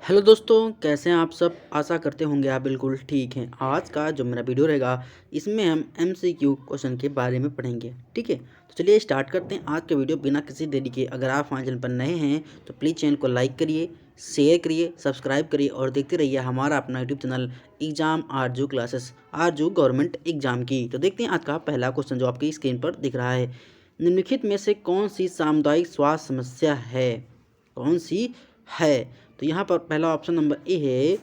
Hello दोस्तों, कैसे हैं आप सब। आशा करते होंगे आप बिल्कुल ठीक हैं। आज का जो मेरा वीडियो रहेगा इसमें हम एमसीक्यू क्वेश्चन के बारे में पढ़ेंगे। ठीक है, तो चलिए स्टार्ट करते हैं आज का वीडियो बिना किसी देरी के। अगर आप हमारे चैनल पर नए हैं तो प्लीज़ चैनल को लाइक करिए, शेयर करिए, सब्सक्राइब करिए और देखते रहिए हमारा अपना यूट्यूब चैनल एग्जाम आरजू क्लासेस, आरजू गवर्नमेंट एग्जाम की। तो देखते हैं आज का पहला क्वेश्चन जो आपकी स्क्रीन पर दिख रहा है। निम्नलिखित में से कौन सी सामुदायिक स्वास्थ्य समस्या है, कौन सी है। तो यहाँ पर पहला ऑप्शन नंबर ए है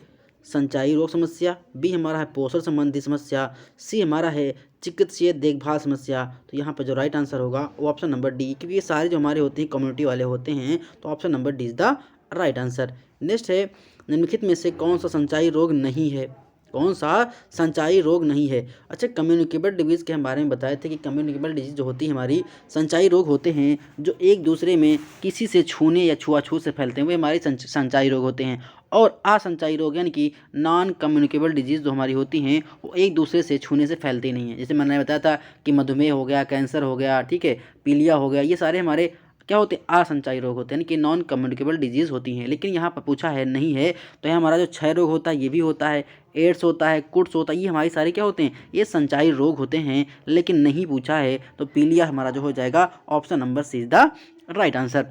संचारी रोग समस्या, बी हमारा है पोषण संबंधी समस्या, सी हमारा है चिकित्सीय देखभाल समस्या। तो यहाँ पर जो राइट आंसर होगा वो ऑप्शन नंबर डी, क्योंकि ये सारे जो हमारे होते हैं कम्युनिटी वाले होते हैं। तो option number D is the right answer. Next है निम्नलिखित में से कौन सा संचारी रोग नहीं है, कौन सा संचारी रोग नहीं है। अच्छा, कम्युनिकेबल डिजीज़ के हम बारे में बताए थे कि कम्युनिकेबल डिजीज़ जो होती है हमारी संचारी रोग होते हैं जो एक दूसरे में किसी से छूने या छुआछूत से फैलते हैं, वे हमारे संचारी रोग होते हैं। और असंचारी रोग यानी कि नॉन कम्युनिकेबल डिजीज़ जो हमारी होती हैं वो एक दूसरे से छूने से फैलती नहीं है। जैसे मैंने बताया था कि मधुमेह हो गया, कैंसर हो गया, ठीक है, पीलिया हो गया, ये सारे हमारे क्या होते हैं, असंचारी रोग होते हैं, यानी कि नॉन कम्युनिकेबल डिजीज़ होती हैं। लेकिन यहाँ पर पूछा है नहीं है, तो यहाँ हमारा जो क्षय रोग होता है ये भी होता है, एड्स होता है, कुट्स होता है, ये हमारे सारे क्या होते हैं, ये संचारी रोग होते हैं। लेकिन नहीं पूछा है, तो पीलिया हमारा जो हो जाएगा option number C is the right answer.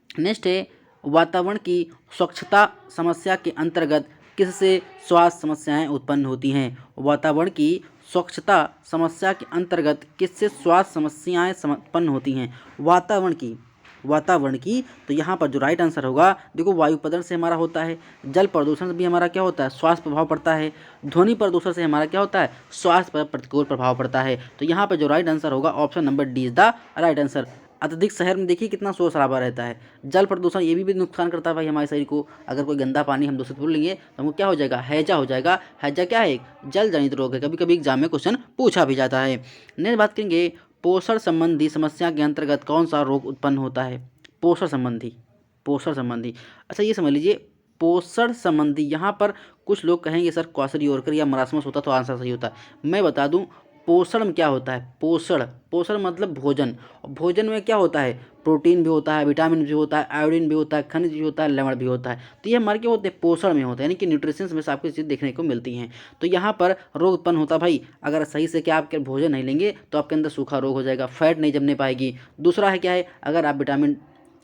Next है वातावरण की स्वच्छता समस्या के अंतर्गत किससे स्वास्थ्य समस्याएं उत्पन्न होती हैं। वातावरण की स्वच्छता समस्या के अंतर्गत किससे स्वास्थ्य समस्याएं उत्पन्न होती हैं। वातावरण की तो यहाँ पर जो राइट आंसर होगा, देखो वायु प्रदूषण से हमारा होता है, जल प्रदूषण से भी हमारा क्या होता है, स्वास्थ्य प्रभाव पड़ता है, ध्वनि प्रदूषण से हमारा क्या होता है, स्वास्थ्य पर प्रतिकूल प्रभाव पड़ता है। तो यहाँ पर जो राइट आंसर होगा option number D is the right answer. अत्यधिक शहर में देखिए कितना शोर शराबा रहता है। जल प्रदूषण ये भी नुकसान करता है भाई हमारे शरीर को। अगर कोई गंदा पानी हम दूषित लेंगे तो हमको क्या हो जाएगा, हैजा हो जाएगा। हैजा क्या है, एक जल जनित रोग है, कभी कभी एग्जाम में क्वेश्चन पूछा भी जाता है। नेक्स्ट बात करेंगे पोषण संबंधी समस्या के अंतर्गत कौन सा रोग उत्पन्न होता है। पोषण संबंधी अच्छा ये समझ लीजिए, पोषण संबंधी यहाँ पर कुछ लोग कहेंगे सर क्वाशरियोरकर या मरासमस होता तो आंसर सही होता। मैं बता दूं पोषण में क्या होता है, पोषण मतलब भोजन। भोजन में क्या होता है, प्रोटीन भी होता है, विटामिन भी होता है, आयोडीन भी होता है, खनिज भी होता है, लवण भी होता है। तो ये हमारे क्या होते हैं, पोषण में होते हैं, यानी कि न्यूट्रिशंस में से आपको चीज़ देखने को मिलती हैं। तो यहाँ पर रोग उत्पन्न होता है भाई, अगर सही से क्या आपके भोजन नहीं लेंगे तो आपके अंदर सूखा रोग हो जाएगा, फैट नहीं जमने पाएगी। दूसरा है क्या है, अगर आप विटामिन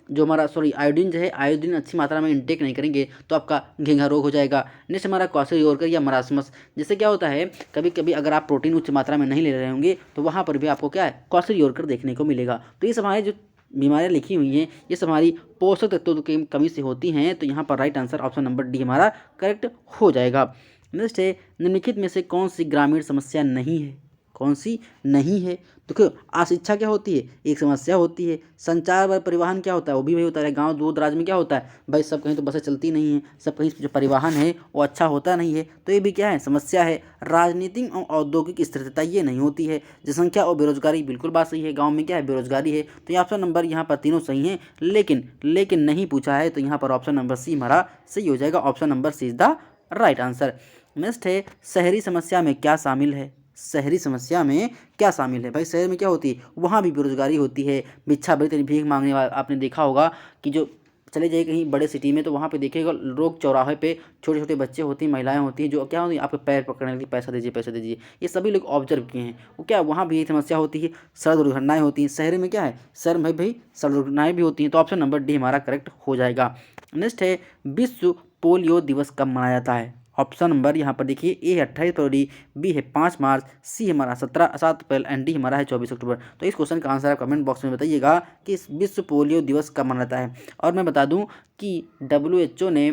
जो हमारा आयोडीन जो है, आयोडीन अच्छी मात्रा में इंटेक नहीं करेंगे तो आपका घेंघा रोग हो जाएगा। नेक्स्ट हमारा क्वाशरियोरकर या मरासमस, जिससे क्या होता है कभी कभी अगर आप प्रोटीन उच्च मात्रा में नहीं ले रहे होंगे तो वहाँ पर भी आपको क्या है, क्वाशरियोरकर देखने को मिलेगा। तो ये सब हमारे जो बीमारियाँ लिखी हुई हैं ये सब हमारी पोषक तत्वों की कमी से होती हैं। तो यहाँ पर right answer option number D हमारा करेक्ट हो जाएगा। नेक्स्ट है निम्नलिखित में से कौन सी ग्रामीण समस्या नहीं है, कौन सी नहीं है। देखो अशिक्षा क्या होती है, एक समस्या होती है। संचार व परिवहन क्या होता है, वो भी वही होता है। गांव दूर दराज में क्या होता है भाई, सब कहीं तो बसें चलती नहीं हैं, सब कहीं जो परिवहन है वो अच्छा होता नहीं है, तो ये भी क्या है, समस्या है। राजनीतिक और औद्योगिक स्थिरता ये नहीं होती है। जनसंख्या और बेरोजगारी बिल्कुल बात सही है, गाँव में क्या है, बेरोजगारी है। तो ये ऑप्शन नंबर यहाँ पर तीनों सही हैं, लेकिन नहीं पूछा है, तो यहाँ पर ऑप्शन नंबर सी हमारा सही हो जाएगा। Option number C is the right answer. Next है शहरी समस्या में क्या शामिल है। शहरी समस्या में क्या शामिल है भाई, शहर में क्या होती है, वहाँ भी बेरोजगारी होती है, भिक्षावृत्ति भीख मांगने वाला। आपने देखा होगा कि जो चले जाइए कहीं बड़े सिटी में तो वहाँ पे देखिएगा लोग चौराहे पे छोटे छोटे बच्चे होती हैं, महिलाएं होती हैं, जो क्या होती है आपके पैर पकड़ने के लिए पैसा दीजिए पैसा दीजिए। ये सभी लोग ऑब्जर्व किए हैं, वो क्या वहाँ भी ये समस्या होती है। सड़क दुर्घटनाएं होती हैं शहर में, क्या है शहर में भाई सड़क दुर्घटनाएं भी होती हैं। तो ऑप्शन नंबर डी हमारा करेक्ट हो जाएगा। नेक्स्ट है विश्व पोलियो दिवस कब मनाया जाता है। ऑप्शन नंबर यहाँ पर देखिए, ए है 28 फरवरी, बी है 5 मार्च, सी हमारा 7 अप्रैल एंड डी हमारा है 24 अक्टूबर। तो इस क्वेश्चन का आंसर आप कमेंट बॉक्स में बताइएगा कि इस विश्व पोलियो दिवस कब मनाता है। और मैं बता दूं कि डब्ल्यू एच ओ ने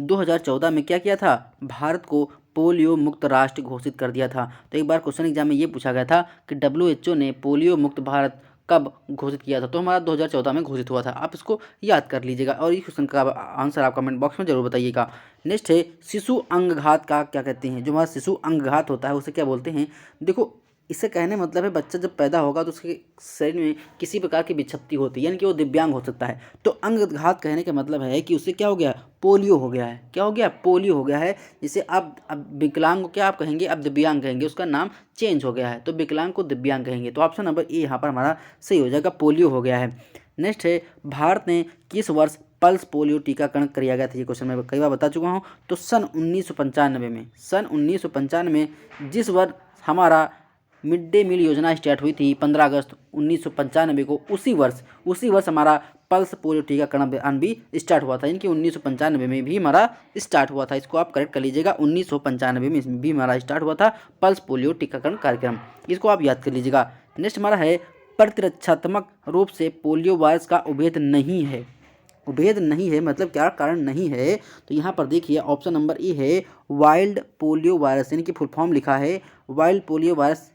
2014 में क्या किया था, भारत को पोलियो मुक्त राष्ट्र घोषित कर दिया था। तो एक बार क्वेश्चन एग्जाम में ये पूछा गया था कि डब्ल्यूएचओ ने पोलियो मुक्त भारत कब घोषित किया था, तो हमारा 2014 में घोषित हुआ था। आप इसको याद कर लीजिएगा और इस क्वेश्चन का आंसर आप कमेंट बॉक्स में जरूर बताइएगा। नेक्स्ट है शिशु अंगघात का क्या कहते हैं। जो हमारा शिशु अंगघात होता है उसे क्या बोलते हैं। देखो इससे कहने मतलब है बच्चा जब पैदा होगा तो उसके शरीर में किसी प्रकार की विक्षति होती है, यानी कि वो दिव्यांग हो सकता है। तो अंगघात कहने का मतलब है कि उससे क्या हो गया, पोलियो हो गया है। क्या हो गया, पोलियो हो गया है। जिसे अब विकलांग को क्या आप कहेंगे, अब दिव्यांग कहेंगे, उसका नाम चेंज हो गया है, तो विकलांग को दिव्यांग कहेंगे। तो ऑप्शन नंबर ए यहाँ पर हमारा सही हो जाएगा, पोलियो हो गया है। नेक्स्ट है, भारत ने किस वर्ष पल्स पोलियो टीकाकरण किया गया था? ये क्वेश्चन मैं कई बार बता चुका हूँ। तो सन 1995 में, सन 1995 में जिस वर्ष हमारा मिड डे मील योजना स्टार्ट हुई थी 15 अगस्त 1995 को, उसी वर्ष हमारा पल्स पोलियो टीकाकरण अभियान भी स्टार्ट हुआ था। यानी कि 1995 में भी हमारा स्टार्ट हुआ था। इसको आप करेक्ट कर लीजिएगा, 1995 में भी हमारा स्टार्ट हुआ था पल्स पोलियो टीकाकरण कार्यक्रम। इसको आप याद कर लीजिएगा। नेक्स्ट हमारा है, प्रतिरक्षात्मक रूप से पोलियो वायरस का उभेद नहीं है। उभेद नहीं है मतलब क्या कारण नहीं है? तो यहाँ पर देखिए ऑप्शन नंबर ए है वाइल्ड पोलियो वायरस, यानी कि फुल फॉर्म लिखा है वाइल्ड पोलियो वायरस,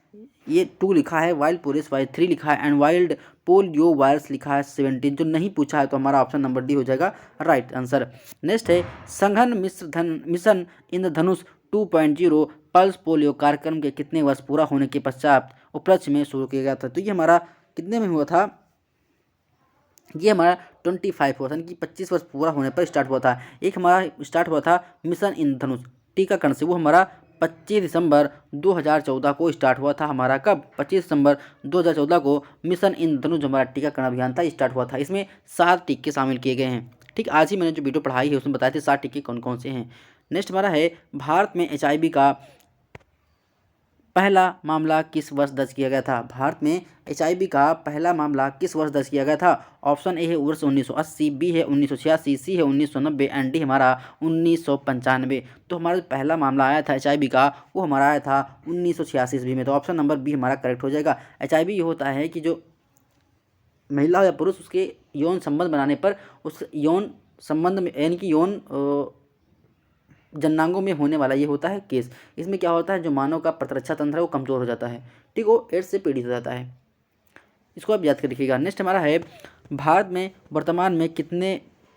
ये 2 लिखा है, वाइल्ड पोलियो वायरस 3 लिखा है, एंड वाइल्ड पोलियो वायरस लिखा है 17। जो नहीं पूछा है तो हमारा ऑप्शन नंबर डी हो जाएगा राइट आंसर। नेक्स्ट है, संघन मिशन इंद्रधनुष 2.0 पल्स पोलियो कार्यक्रम के कितने वर्ष पूरा होने के पश्चात उपलक्ष्य में शुरू किया गया था? तो ये हमारा कितने में हुआ था? ये हमारा 25 हुआ था, यानी कि 25 वर्ष पूरा होने पर स्टार्ट हुआ था। एक हमारा स्टार्ट हुआ था मिशन इंद्रधनुष टीकाकरण से, वो हमारा 25 दिसंबर 2014 को स्टार्ट हुआ था। हमारा कब? 25 दिसंबर 2014 को मिशन इंद्रधनुष जो हमारा टीकाकरण अभियान था स्टार्ट हुआ था। इसमें 7 टीके शामिल किए गए हैं। ठीक, आज ही मैंने जो वीडियो पढ़ाई है उसमें बताए थे 7 टीके कौन कौन से हैं। नेक्स्ट हमारा है, भारत में HIV का पहला मामला किस वर्ष दर्ज किया गया था? भारत में HIV का पहला मामला किस वर्ष दर्ज किया गया था? ऑप्शन ए है वर्ष 1980, बी है 1986, सी है 1990 एंड डी हमारा 1995। तो हमारा जो पहला मामला आया था HIV का वो हमारा आया था 1986 ईस्वी में। तो ऑप्शन नंबर बी हमारा करेक्ट हो जाएगा। HIV ये होता है कि जो महिला हो या पुरुष उसके यौन संबंध बनाने पर उस यौन संबंध में, यानी कि यौन जननांगों में होने वाला ये होता है केस। इसमें क्या होता है, जो मानव का प्रतिरक्षा तंत्र है वो कमज़ोर हो जाता है। ठीक, वो एड्स से पीड़ित हो जाता है। इसको आप याद कर रखिएगा। नेक्स्ट हमारा है, भारत में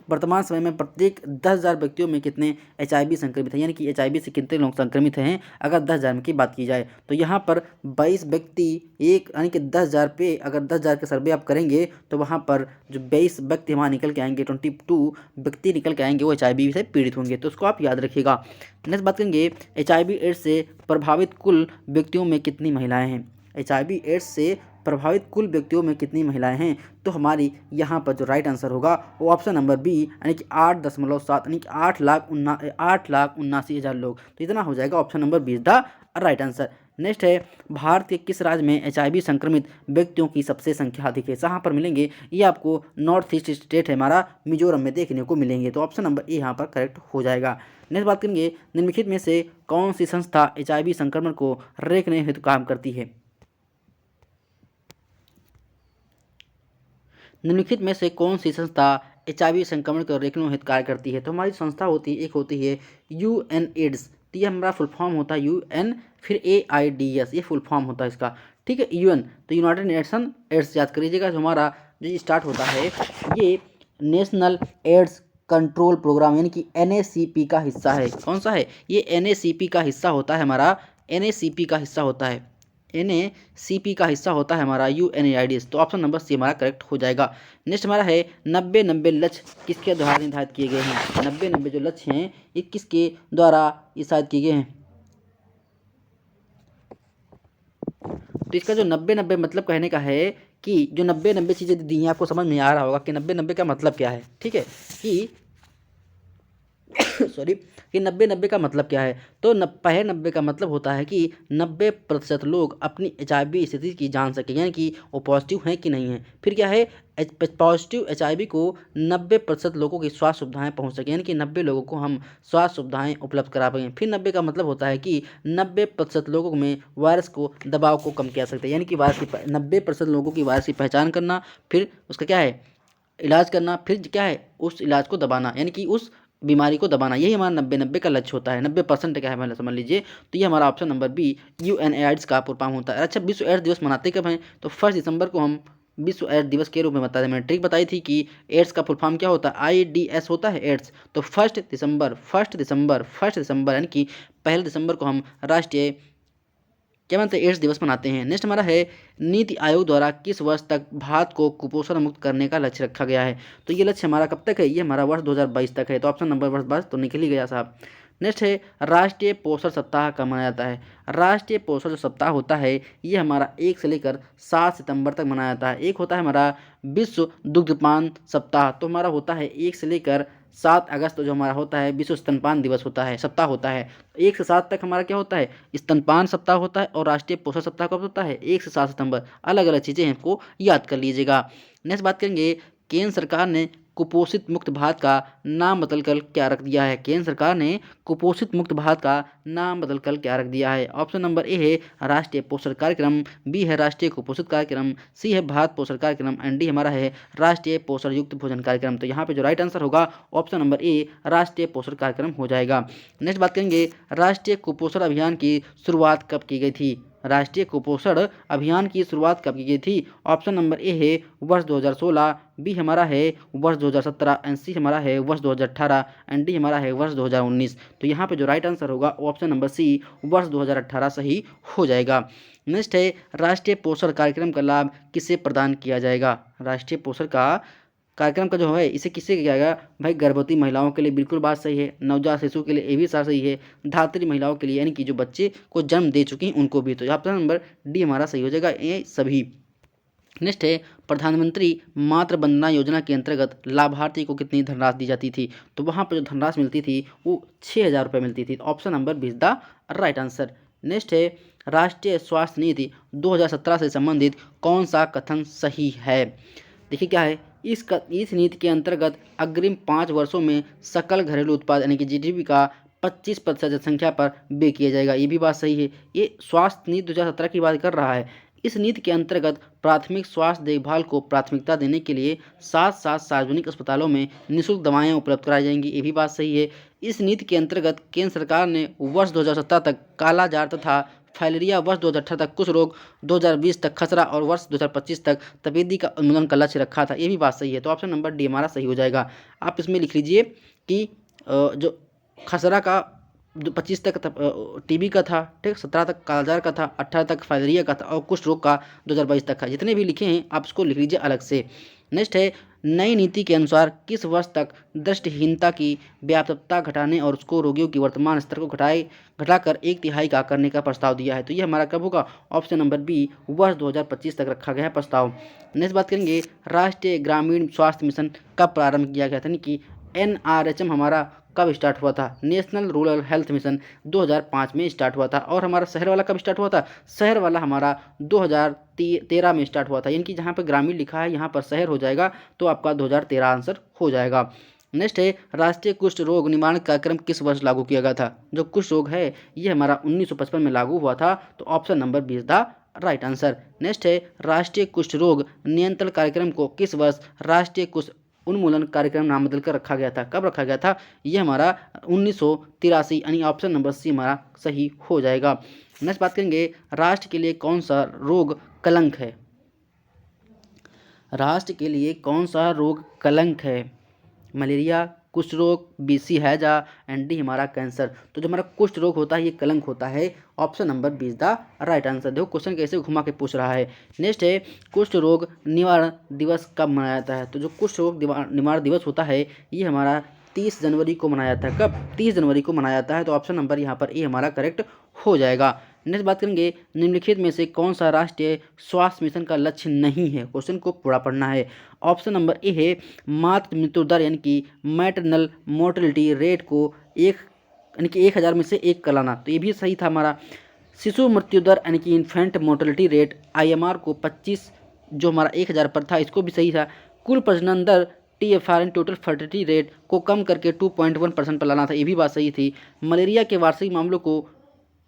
वर्तमान समय में प्रत्येक 10,000 व्यक्तियों में कितने HIV संक्रमित हैं? यानी कि HIV से कितने लोग संक्रमित हैं अगर 10,000 की बात की जाए? तो यहाँ पर 22 व्यक्ति एक, यानी कि 10,000 पे अगर 10,000 का सर्वे आप करेंगे तो वहाँ पर जो 22 व्यक्ति वहाँ निकल के आएंगे, 22 व्यक्ति निकल के आएंगे वो HIV से पीड़ित होंगे। तो उसको आप याद रखिएगा। नेक्स्ट बात करेंगे, HIV एड्स से प्रभावित कुल व्यक्तियों में कितनी महिलाएँ हैं? HIV एड्स से प्रभावित कुल व्यक्तियों में कितनी महिलाएं हैं? तो हमारी यहाँ पर जो राइट आंसर होगा वो ऑप्शन नंबर बी, यानी कि 8.7, यानी कि 8,79,000 लोग। तो इतना हो जाएगा, option number B is the right answer. Next है, भारत के किस राज्य में HIV संक्रमित व्यक्तियों की सबसे संख्या अधिक है? कहाँ पर मिलेंगे? ये आपको नॉर्थ ईस्ट स्टेट है हमारा मिजोरम में देखने को मिलेंगे। तो ऑप्शन नंबर ए यहाँ पर करेक्ट हो जाएगा। नेक्स्ट बात करेंगे, निम्नलिखित में से कौन सी संस्था HIV संक्रमण को रोकने हेतु काम करती है? निम्नलिखित में से कौन सी संस्था HIV संक्रमण को रोकने हेतु कार्य करती है? तो हमारी संस्था होती है, एक होती है UNAIDS। तो ये हमारा फुल फॉर्म होता है UN फिर AIDS, ये फुल फॉर्म होता है इसका। ठीक है, UN तो यूनाइटेड नेशन एड्स याद कर लीजिएगा। जो हमारा जो स्टार्ट होता है ये नेशनल एड्स कंट्रोल प्रोग्राम, यानी कि NACP का हिस्सा है। कौन सा है? ये NACP का हिस्सा होता है हमारा, NACP का हिस्सा होता है, NACP का हिस्सा होता है हमारा UNAIDS। तो ऑप्शन नंबर सी हमारा करेक्ट हो जाएगा। नेक्स्ट हमारा है, 90-90 लक्ष्य किसके द्वारा निर्धारित किए गए हैं? 90-90 जो लक्ष्य हैं ये किसके द्वारा निर्धारित किए गए हैं? तो इसका जो 90-90 मतलब कहने का है कि जो 90-90 चीज़ें दी हैं, आपको समझ में आ रहा होगा कि 90-90 का मतलब क्या है। ठीक है कि सॉरी, कि 90-90 का मतलब क्या है? तो पहले 90 का मतलब होता है कि 90% लोग अपनी HIV स्थिति की जान सकें, यानी कि वो पॉजिटिव हैं कि नहीं है। फिर क्या है, पॉजिटिव HIV को 90% लोगों की स्वास्थ्य सुविधाएं पहुंच सकें, यानी कि 90 लोगों को हम स्वास्थ्य सुविधाएं उपलब्ध करा पाएंगे। फिर 90 का मतलब होता है कि 90% लोगों में वायरस को दबाव को कम किया सकते हैं, यानी कि 90% लोगों की वायरस की पहचान करना, फिर उसका क्या है, इलाज करना, फिर क्या है, उस इलाज को दबाना, यानी कि उस बीमारी को दबाना। यही हमारा 90-90 का लक्ष्य होता है। 90% क्या है पहले समझ लीजिए। तो ये हमारा ऑप्शन नंबर बी UNAIDS का पूर्ण फॉर्म होता है। अच्छा, विश्व एड्स दिवस मनाते कब हैं? तो 1 दिसंबर को हम विश्व एड्स दिवस के रूप में बताते हैं। मैंने ट्रिक बताई थी कि एड्स का फुल फॉर्म क्या होता है, AIDS होता है एड्स। तो 1 दिसंबर यानी कि 1 दिसंबर को हम राष्ट्रीय क्या बनते हैं, एड्स दिवस मनाते हैं। नेक्स्ट हमारा है नीति आयोग द्वारा किस वर्ष तक भारत को कुपोषण मुक्त करने का लक्ष्य रखा गया है। तो ये लक्ष्य हमारा कब तक है, ये हमारा वर्ष 2022 तक है। तो ऑप्शन नंबर वर्ष 22 तो निकल ही गया साहब। नेक्स्ट है राष्ट्रीय पोषण सप्ताह कब मनाया जाता है। राष्ट्रीय पोषण जो सप्ताह होता है ये हमारा 1 से लेकर 7 सितंबर तक मनाया जाता है। एक होता है हमारा विश्व दुग्धपान सप्ताह, तो हमारा होता है 1 से लेकर 7 अगस्त जो हमारा होता है विश्व स्तनपान दिवस होता है, सप्ताह होता है। 1 से 7 तक हमारा क्या होता है, स्तनपान सप्ताह होता है। और राष्ट्रीय पोषण सप्ताह कब होता है, 1 से 7 सितंबर। अलग अलग चीज़ें हैं, आपको याद कर लीजिएगा। नेक्स्ट बात करेंगे, केंद्र सरकार ने कुपोषित मुक्त भारत का नाम बदलकर क्या रख दिया है। केंद्र सरकार ने कुपोषित मुक्त भारत का नाम बदलकर क्या रख दिया है। ऑप्शन नंबर ए है राष्ट्रीय पोषण कार्यक्रम, बी है राष्ट्रीय कुपोषित कार्यक्रम, सी है भारत पोषण कार्यक्रम एंड डी हमारा है राष्ट्रीय पोषण युक्त भोजन कार्यक्रम। तो यहाँ पे जो राइट आंसर होगा ऑप्शन नंबर ए राष्ट्रीय पोषण कार्यक्रम हो जाएगा। नेक्स्ट बात करेंगे, राष्ट्रीय कुपोषण अभियान की शुरुआत कब की गई थी। राष्ट्रीय कुपोषण अभियान की शुरुआत कब की गई थी। ऑप्शन नंबर ए है वर्ष 2016, बी हमारा है वर्ष 2017 एंड सी हमारा है वर्ष 2018 एंड डी हमारा है वर्ष 2019। तो यहाँ पे जो राइट आंसर होगा ऑप्शन नंबर सी वर्ष 2018 सही हो जाएगा। नेक्स्ट है राष्ट्रीय पोषण कार्यक्रम का लाभ किसे प्रदान किया जाएगा। राष्ट्रीय पोषण का कार्यक्रम का जो है इसे किससे किया गया भाई, गर्भवती महिलाओं के लिए बिल्कुल बात सही है, नवजात शिशु के लिए ये भी सही है, धात्री महिलाओं के लिए यानी कि जो बच्चे को जन्म दे चुकी हैं उनको भी। तो ऑप्शन नंबर डी हमारा सही हो जाएगा, ये सभी। नेक्स्ट है प्रधानमंत्री मातृ वंदना योजना के अंतर्गत लाभार्थी को कितनी धनराशि दी जाती थी। तो वहाँ पर जो धनराशि मिलती थी वो 6,000 रुपये मिलती थी। Option number B is the right answer. Next है राष्ट्रीय स्वास्थ्य नीति 2017 से संबंधित कौन सा कथन सही है। देखिए क्या है, इस नीति के अंतर्गत अग्रिम 5 वर्षों में सकल घरेलू उत्पाद यानी कि जीडीपी का 25% जनसंख्या पर व्यय किया जाएगा। ये भी बात सही है। ये स्वास्थ्य नीति 2017 की बात कर रहा है। इस नीति के अंतर्गत प्राथमिक स्वास्थ्य देखभाल को प्राथमिकता देने के लिए साथ साथ सार्वजनिक अस्पतालों में निःशुल्क दवाएं उपलब्ध कराई जाएंगी। ये भी बात सही है। इस नीति के अंतर्गत केंद्र सरकार ने वर्ष 2017 तक काला जार तथा फाइलेरिया, वर्ष 2018 तक कुछ रोग, 2020 तक खसरा और वर्ष 2025 तक तपेदिक का उन्मूलन का लक्ष्य रखा था। ये भी बात सही है। तो ऑप्शन नंबर डी हमारा सही हो जाएगा। आप इसमें लिख लीजिए कि जो खसरा का 25 तक टीबी का था, ठीक, 17 तक कालाजार का था, 18 तक फाइलेरिया का था और कुछ रोग का 2022 तक था। जितने भी लिखे हैं आप इसको लिख लीजिए अलग से। नेक्स्ट है नई नीति के अनुसार किस वर्ष तक दृष्टिहीनता की व्यापकता घटाने और उसको रोगियों की वर्तमान स्तर को घटाकर 1/3 का करने का प्रस्ताव दिया है। तो ये हमारा कब होगा, ऑप्शन नंबर बी वर्ष 2025 तक रखा गया है प्रस्ताव। नेक्स्ट बात करेंगे राष्ट्रीय ग्रामीण स्वास्थ्य मिशन कब प्रारंभ किया गया था, यानी कि NRHM हमारा कब स्टार्ट हुआ था। नेशनल रूरल हेल्थ मिशन 2005 में स्टार्ट हुआ था। और हमारा शहर वाला कब स्टार्ट हुआ था, शहर वाला हमारा 2013 में स्टार्ट हुआ था। यानी कि जहाँ पर ग्रामीण लिखा है यहाँ पर शहर हो जाएगा, तो आपका 2013 आंसर हो जाएगा। नेक्स्ट है राष्ट्रीय कुष्ठ रोग निवारण कार्यक्रम किस वर्ष लागू किया गया था। जो कुष्ठ रोग है ये हमारा 1955 में लागू हुआ था। तो option number B is the right answer. Next है राष्ट्रीय कुष्ठ रोग नियंत्रण कार्यक्रम को किस वर्ष राष्ट्रीय कुष्ठ उन्मूलन कार्यक्रम नाम बदल कर रखा गया था। कब रखा गया था, ये हमारा 1983 यानी ऑप्शन नंबर सी हमारा सही हो जाएगा। नेक्स्ट बात करेंगे राष्ट्र के लिए कौन सा रोग कलंक है। राष्ट्र के लिए कौन सा रोग कलंक है, मलेरिया, कुष्ठ रोग, BC हैजा एंड डी हमारा कैंसर। तो जो हमारा कुष्ठ रोग होता है ये कलंक होता है। Option number B is the right answer. देखो क्वेश्चन कैसे घुमा के पूछ रहा है। नेक्स्ट है कुष्ठ रोग निवारण दिवस कब मनाया जाता है। तो जो कुष्ठ रोग निवारण दिवस होता है ये हमारा 30 जनवरी को मनाया जाता है। कब, 30 जनवरी को मनाया जाता है। तो ऑप्शन नंबर यहाँ पर ए हमारा करेक्ट हो जाएगा। नेक्स्ट बात करेंगे निम्नलिखित में से कौन सा राष्ट्रीय स्वास्थ्य मिशन का लक्ष्य नहीं है। क्वेश्चन को पूरा पढ़ना है। ऑप्शन नंबर ए है मातृ मृत्यु दर यानी कि मैटरनल मोर्टेलिटी रेट को 1000 में से 1 कर लाना। तो ये भी सही था हमारा। शिशु मृत्यु दर यानी कि इन्फेंट मोर्टेलिटी रेट IMR को 25 जो हमारा 1000 पर था, इसको भी सही था। कुल प्रजनन दर TFR टोटल फर्टिलिटी रेट को कम करके 2.1% पर लाना था, ये भी बात सही थी। मलेरिया के वार्षिक मामलों को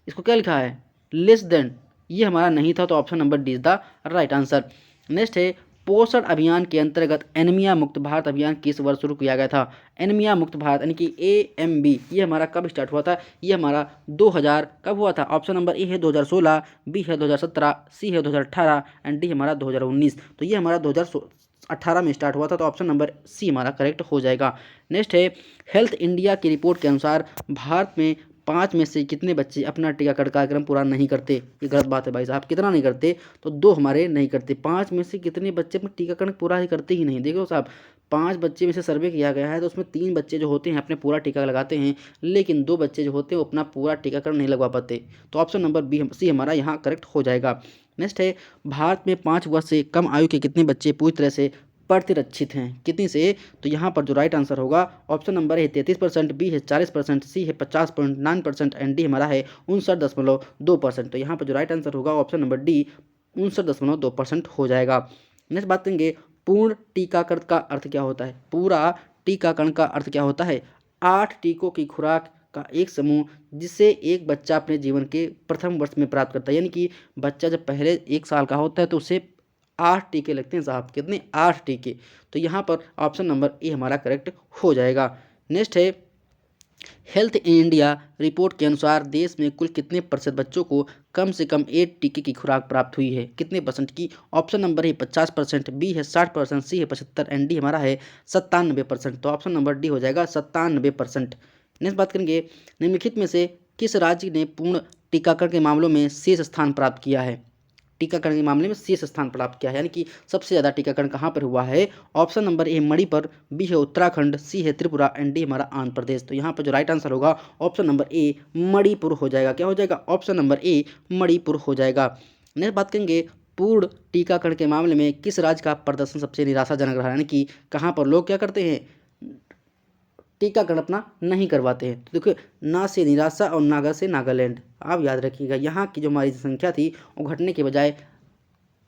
इसको क्या लिखा है, लेस देन, ये हमारा नहीं था। तो option number D is the right answer. Next है पोषण अभियान के अंतर्गत एनीमिया मुक्त भारत अभियान किस वर्ष शुरू किया गया था। एनीमिया मुक्त भारत यानी कि AMB ये हमारा कब स्टार्ट हुआ था, ये हमारा 2000 कब हुआ था। ऑप्शन नंबर ए है 2016, बी है 2017, सी है 2018 एंड डी हमारा 2019। तो ये हमारा 2018 में स्टार्ट हुआ था। तो ऑप्शन नंबर सी हमारा करेक्ट हो जाएगा। नेक्स्ट है हेल्थ इंडिया की रिपोर्ट के अनुसार भारत में 5 में से कितने बच्चे अपना टीकाकरण कार्यक्रम पूरा नहीं करते? ये गलत बात है भाई साहब। कितना नहीं करते? तो 2 हमारे नहीं करते। 5 में से कितने बच्चे अपना टीकाकरण पूरा ही करते ही नहीं? देखो साहब, 5 बच्चे में से सर्वे किया गया है तो उसमें 3 बच्चे जो होते हैं अपने पूरा टीका लगाते हैं, लेकिन 2 बच्चे जो होते हैं वो अपना पूरा टीकाकरण नहीं लगवा पाते। तो ऑप्शन नंबर सी हमारा यहाँ करेक्ट हो जाएगा। नेक्स्ट है, भारत में 5 वर्ष से कम आयु के कितने बच्चे पूरी तरह से प्रतिरक्षित हैं? कितनी से? तो यहाँ पर जो राइट आंसर होगा ऑप्शन नंबर है 33%, बी है 40%, सी है 50.9% एंड डी हमारा है 59.2%। तो यहाँ पर जो राइट आंसर होगा ऑप्शन नंबर डी 59.2% हो जाएगा। नेक्स्ट बात करेंगे, पूर्ण टीकाकरण का अर्थ क्या होता है? पूरा टीकाकरण का अर्थ क्या होता है? 8 टीकों की खुराक का एक समूह जिसे एक बच्चा अपने जीवन के प्रथम वर्ष में प्राप्त करता है। यानी कि बच्चा जब पहले 1 साल का होता है तो उसे 8 टीके लगते हैं साहब। कितने? 8 टीके। तो यहाँ पर ऑप्शन नंबर ए हमारा करेक्ट हो जाएगा। नेक्स्ट है, हेल्थ इन इंडिया रिपोर्ट के अनुसार देश में कुल कितने प्रतिशत बच्चों को कम से कम 8 टीके की खुराक प्राप्त हुई है? कितने परसेंट की? ऑप्शन नंबर है 50%, बी है 60%, सी है 75% एंड डी हमारा है 97%। तो ऑप्शन नंबर डी हो जाएगा 97%। नेक्स्ट बात करेंगे, निम्नलिखित में से किस राज्य ने पूर्ण टीकाकरण के मामलों में शीर्ष स्थान प्राप्त किया है? टीकाकरण के मामले में शीर्ष स्थान प्राप्त किया है, यानी कि सबसे ज़्यादा टीकाकरण कहाँ पर हुआ है? Option number A Manipur, B है उत्तराखंड, सी है त्रिपुरा एंड डी हमारा आंध्र प्रदेश। तो यहाँ पर जो राइट आंसर होगा ऑप्शन नंबर ए मणिपुर हो जाएगा। क्या हो जाएगा? ऑप्शन नंबर ए मणिपुर हो जाएगा। नेक्स्ट बात करेंगे, पूर्ण टीकाकरण के मामले में किस राज्य का प्रदर्शन सबसे निराशाजनक रहा? यानी कि कहाँ पर लोग क्या करते हैं? टीकाकरण अपना नहीं करवाते हैं। तो देखिए, ना से निराशा और नागा से नागालैंड। आप याद रखिएगा, यहाँ की जो हमारी संख्या थी वो घटने के बजाय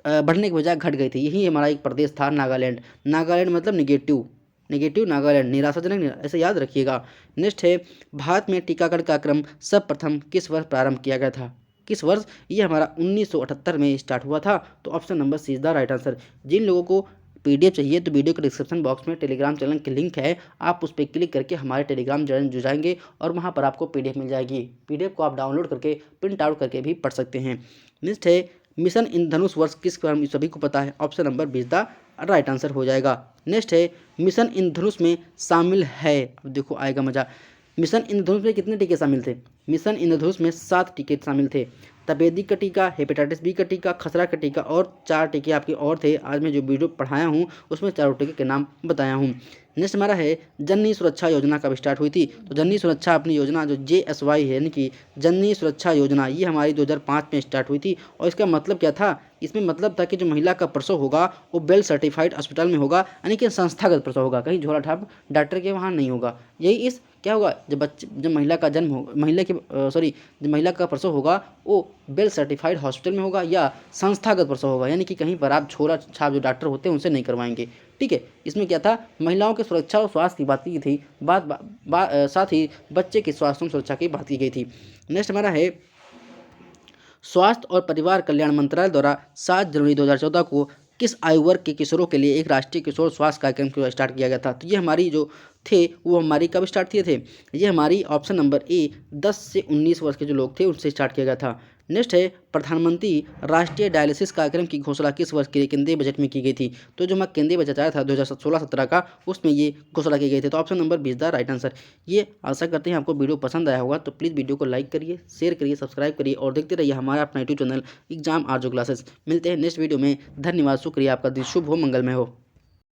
बढ़ने के बजाय घट गई थी। यही हमारा एक प्रदेश था नागालैंड। नागालैंड मतलब निगेटिव, निगेटिव नागालैंड, निराशाजनक, ऐसे याद रखिएगा। नेक्स्ट है, भारत में टीकाकरण का क्रम सर्वप्रथम किस वर्ष प्रारंभ किया गया था? किस वर्ष? ये हमारा 1978 में स्टार्ट हुआ था। तो option number C is the right answer. जिन लोगों को पीडीएफ चाहिए तो वीडियो के डिस्क्रिप्शन बॉक्स में टेलीग्राम चैनल की लिंक है, आप उस पर क्लिक करके हमारे टेलीग्राम चैनल जुड़ जाएंगे और वहाँ पर आपको पीडीएफ मिल जाएगी। पीडीएफ को आप डाउनलोड करके प्रिंट आउट करके भी पढ़ सकते हैं। नेक्स्ट है, मिशन इंद्रधनुष वर्ष किस क्रम? सभी को पता है, option number be the right answer हो जाएगा। नेक्स्ट है, मिशन इंद्रधनुष में शामिल है, अब देखो आएगा मजा। मिशन इंद्रधनुष में कितने टीके शामिल थे? मिशन इंद्रधनुष में 7 टीके शामिल थे। तपेदिक का टीका, हेपेटाइटिस बी का टीका, खसरा का टीका और 4 टीके आपके और थे। आज मैं जो वीडियो पढ़ाया हूँ उसमें 4 टीके के नाम बताया हूँ। नेक्स्ट हमारा है, जननी सुरक्षा योजना कब स्टार्ट हुई थी? तो जननी सुरक्षा अपनी योजना जो JSY है, यानी कि जननी सुरक्षा योजना, ये हमारी 2005 में स्टार्ट हुई थी। और इसका मतलब क्या था? इसमें मतलब था कि जो महिला का प्रसव होगा वो वेल सर्टिफाइड हॉस्पिटल में होगा, यानी कि संस्थागत प्रसव होगा, कहीं झोला ठाप डॉक्टर के वहाँ नहीं होगा। यही इस क्या होगा, जब महिला का जन्म हो, जब महिला का प्रसव होगा वो वेल सर्टिफाइड हॉस्पिटल में होगा या संस्थागत प्रसव होगा, यानी कि कहीं पर आप छोरा छाप जो डॉक्टर होते हैं उनसे नहीं करवाएंगे। ठीक है, इसमें क्या था? महिलाओं के सुरक्षा और स्वास्थ्य की बात की थी, साथ ही बच्चे के स्वास्थ्य और सुरक्षा की बात की गई थी। नेक्स्ट हमारा है, स्वास्थ्य और परिवार कल्याण मंत्रालय द्वारा 7 जनवरी 2014 को किस आयु वर्ग के किशोरों के लिए एक राष्ट्रीय किशोर स्वास्थ्य कार्यक्रम को स्टार्ट किया गया था? तो ये हमारी जो थे वो हमारी कब स्टार्ट किए थे? ये हमारी ऑप्शन नंबर ए 10 से 19 वर्ष के जो लोग थे उनसे स्टार्ट किया गया था। नेक्स्ट है, प्रधानमंत्री राष्ट्रीय डायलिसिस कार्यक्रम की घोषणा किस वर्ष के केंद्रीय बजट में की गई थी? तो जो हमारा केंद्रीय बजट आया था 2016-17 का, उसमें ये घोषणा की गई थी। तो option number B is the right answer. ये आशा करते हैं आपको वीडियो पसंद आया होगा, तो प्लीज़ वीडियो को लाइक करिए, शेयर करिए, सब्सक्राइब करिए और देखते रहिए हमारा अपना यूट्यूब चैनल एग्जाम आरजू क्लासेस। मिलते हैं नेक्स्ट वीडियो में। धन्यवाद, शुक्रिया, आपका दिन शुभ हो, मंगलमय हो।